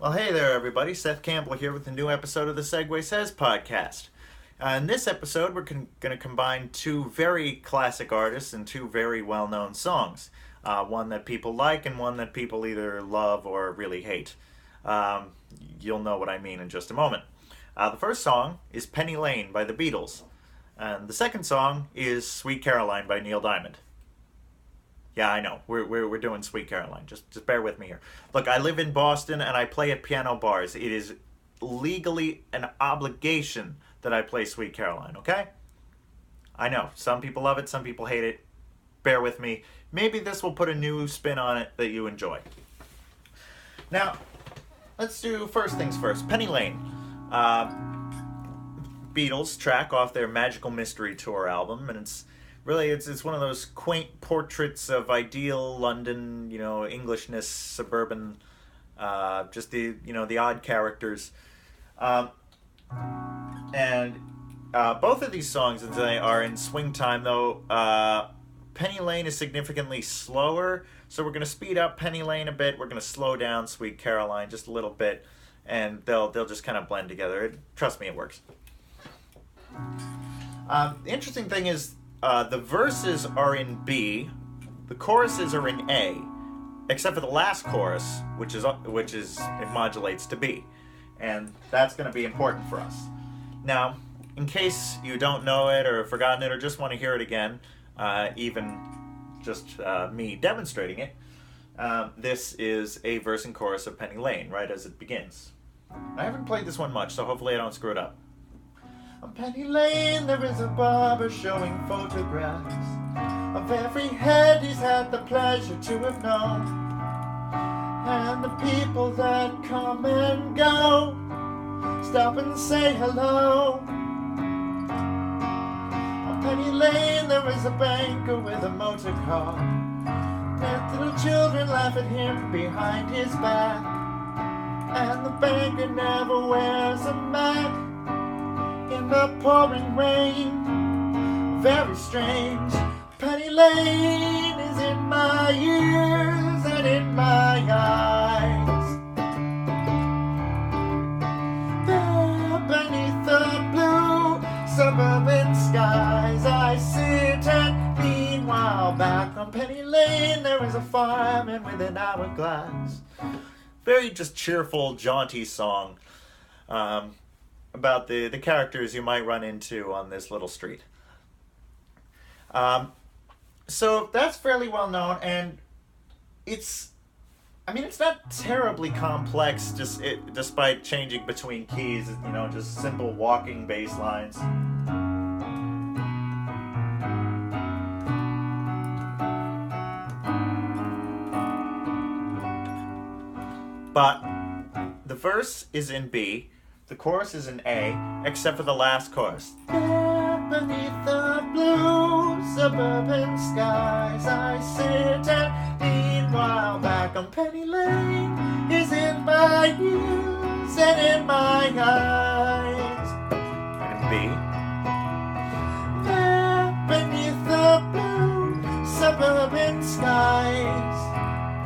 Well, hey there, everybody. Seth Campbell here with a new episode of the Segue Says podcast. In this episode, we're going to combine two very classic artists and two very well-known songs. One that people like and one that people either love or really hate. You'll know what I mean in just a moment. The first song is Penny Lane by the Beatles. And the second song is Sweet Caroline by Neil Diamond. Yeah, I know. We're doing Sweet Caroline. Just bear with me here. Look, I live in Boston and I play at piano bars. It is legally an obligation that I play Sweet Caroline, okay? I know. Some people love it, some people hate it. Bear with me. Maybe this will put a new spin on it that you enjoy. Now, let's do first things first. Penny Lane. Beatles track off their Magical Mystery Tour album, and it's one of those quaint portraits of ideal London, Englishness, suburban, just the odd characters. And both of these songs are in swing time, though. Penny Lane is significantly slower, so we're going to speed up Penny Lane a bit. We're going to slow down Sweet Caroline just a little bit, and they'll just kind of blend together. Trust me, it works. The interesting thing is, the verses are in B, the choruses are in A, except for the last chorus, which is it modulates to B, and that's going to be important for us. Now, in case you don't know it or have forgotten it or just want to hear it again, even just me demonstrating it, this is a verse and chorus of Penny Lane right as it begins. I haven't played this one much, so hopefully I don't screw it up. On Penny Lane there is a barber showing photographs of every head he's had the pleasure to have known, and the people that come and go stop and say hello. On Penny Lane there is a banker with a motor car, and little children laugh at him behind his back, and the banker never wears a mask in the pouring rain. Very strange. Penny Lane is in my ears and in my eyes. There beneath the blue suburban skies I sit, and meanwhile back on Penny Lane there is a fireman with an hourglass. Very just cheerful, jaunty song. About the characters you might run into on this little street. So that's fairly well known, and it's not terribly complex, despite changing between keys, just simple walking bass lines. But the verse is in B, the chorus is in A, except for the last chorus. There beneath the blue suburban skies I sit, and meanwhile back on Penny Lane is in my ears and in my eyes. And B. There beneath the blue suburban skies.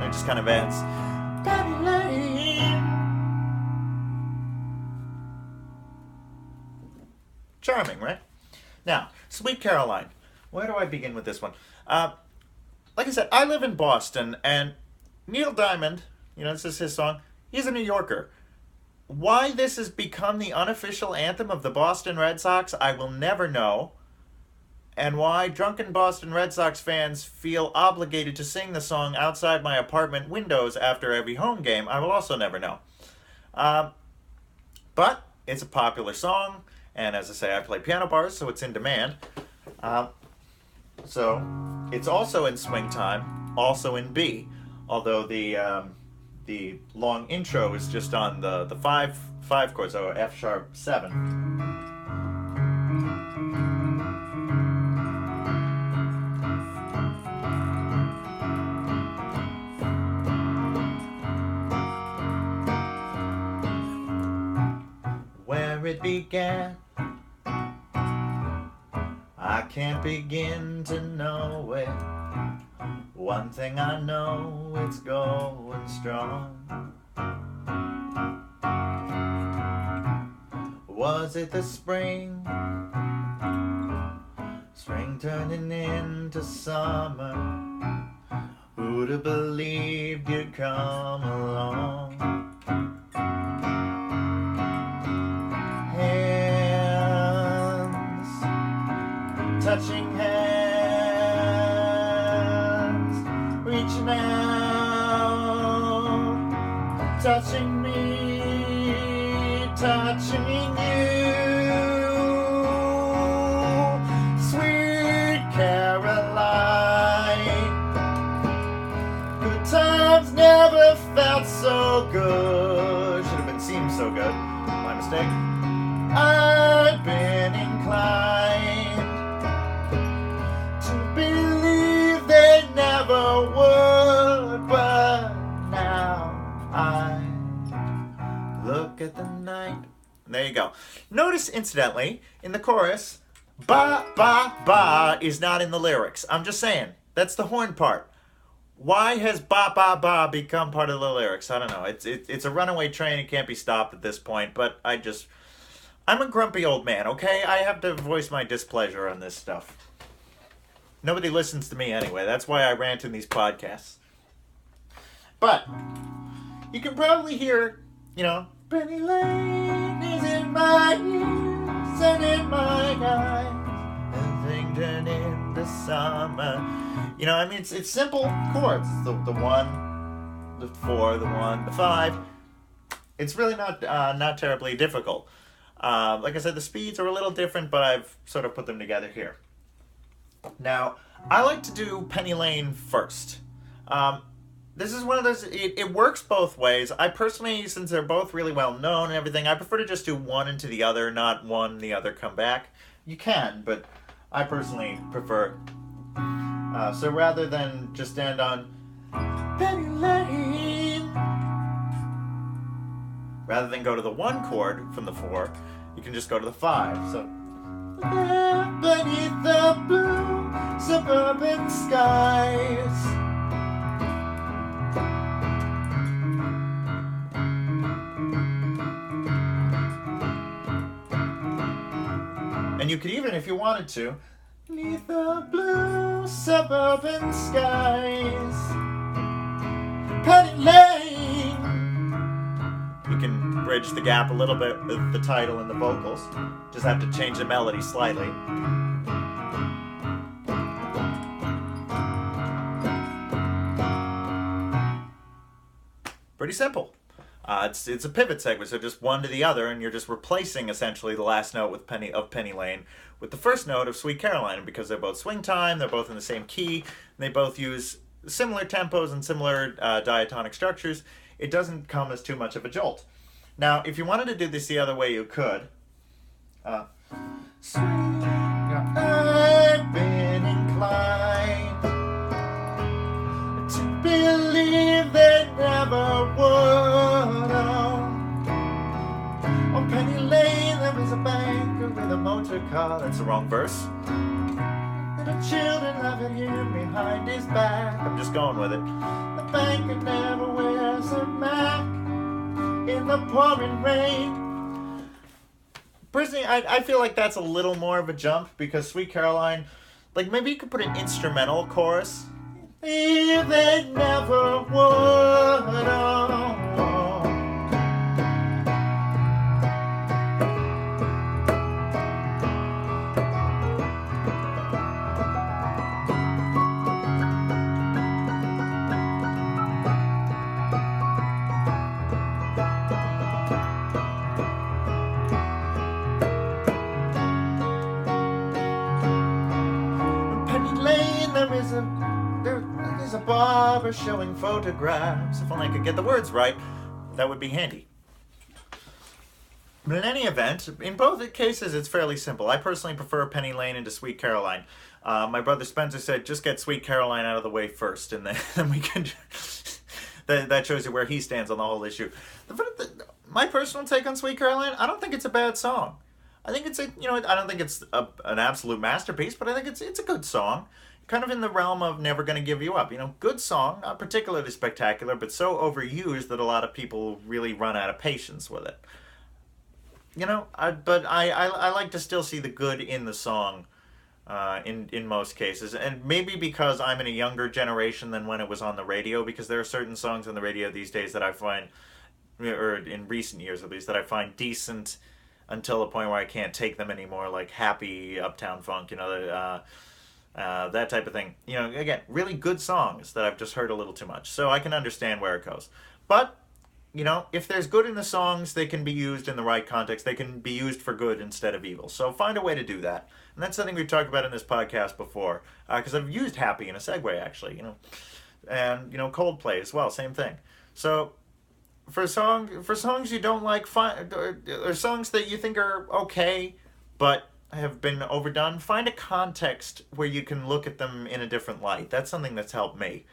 And it just kind of ends. Penny Lane. Charming, right? Now, Sweet Caroline. Where do I begin with this one? Like I said, I live in Boston, and Neil Diamond, this is his song, he's a New Yorker. Why this has become the unofficial anthem of the Boston Red Sox, I will never know. And why drunken Boston Red Sox fans feel obligated to sing the song outside my apartment windows after every home game, I will also never know. But it's a popular song. And as I say, I play piano bars, so it's in demand. So it's also in swing time, also in B. Although the long intro is just on the five chord, so F sharp 7. Where it began, I can't begin to know it. One thing I know, it's going strong. was it the spring? Spring turning into summer. Who'd have believed you'd come along? Hands, touching hands, reaching out, touching me, touching you. Sweet Caroline, good times never felt so good. Should have been seemed so good. My mistake. I've been inclined to believe they never would, but now I look at the night. There you go. Notice, incidentally, in the chorus, ba, ba, ba is not in the lyrics. I'm just saying. That's the horn part. Why has ba, ba, ba become part of the lyrics? I don't know. It's a runaway train. It can't be stopped at this point, but I'm a grumpy old man, okay? I have to voice my displeasure on this stuff. Nobody listens to me anyway. That's why I rant in these podcasts. But you can probably hear, Penny Lane is in my ears and in my eyes. Everything turned into summer. It's simple chords. The 1, the 4, the 1, the 5. It's really not terribly difficult. Like I said, the speeds are a little different, but I've sort of put them together here. Now, I like to do Penny Lane first. This is one of those, it works both ways. I personally, since they're both really well known and everything, I prefer to just do one into the other, not one, the other come back. You can, but I personally prefer. So rather than just stand on Penny Lane, rather than go to the 1 chord from the 4, you can just go to the 5. So, beneath the blue suburban skies. And you could even, if you wanted to, beneath the blue suburban skies, Penny Lane. You can bridge the gap a little bit with the title and the vocals. Just have to change the melody slightly. Pretty simple. It's a pivot segue, so just one to the other, and you're just replacing essentially the last note with Penny Lane with the first note of Sweet Caroline. And because they're both swing time, they're both in the same key, and they both use similar tempos and similar diatonic structures, it doesn't come as too much of a jolt. Now, if you wanted to do this the other way, you could. Sweet, I've been inclined to believe they never would. On Penny Lane there is a banker with a motor car. That's the wrong verse. And the children laugh at him behind his back. I'm just going with it. The banker never wears a mac in the pouring rain. Personally, I feel like that's a little more of a jump, because Sweet Caroline, like, maybe you could put an instrumental chorus. If they never would. There's a barber showing photographs. If only I could get the words right, that would be handy. But in any event, in both cases, it's fairly simple. I personally prefer Penny Lane into Sweet Caroline. My brother Spencer said, just get Sweet Caroline out of the way first, and then we can... that shows you where he stands on the whole issue. My personal take on Sweet Caroline, I don't think it's a bad song. I think I don't think it's an absolute masterpiece, but I think it's a good song. Kind of in the realm of Never Gonna Give You Up. Good song, not particularly spectacular, but so overused that a lot of people really run out of patience with it. but I like to still see the good in the song, in most cases, and maybe because I'm in a younger generation than when it was on the radio, because there are certain songs on the radio these days that I find, or in recent years at least, that I find decent until the point where I can't take them anymore, like Happy, Uptown Funk, that type of thing. Again, really good songs that I've just heard a little too much, so I can understand where it goes. But if there's good in the songs, they can be used in the right context. They can be used for good instead of evil. So find a way to do that. And that's something we've talked about in this podcast before. Because I've used Happy in a segue, actually. And Coldplay as well, same thing. So for songs you don't like, or songs that you think are okay, but have been overdone, find a context where you can look at them in a different light. That's something that's helped me.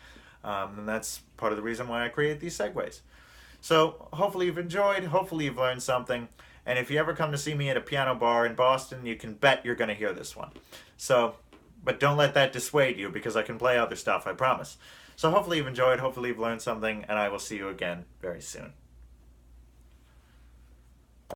And that's part of the reason why I create these segues. So hopefully you've enjoyed, hopefully you've learned something, and if you ever come to see me at a piano bar in Boston, you can bet you're going to hear this one. But don't let that dissuade you, because I can play other stuff, I promise. So hopefully you've enjoyed, hopefully you've learned something, and I will see you again very soon.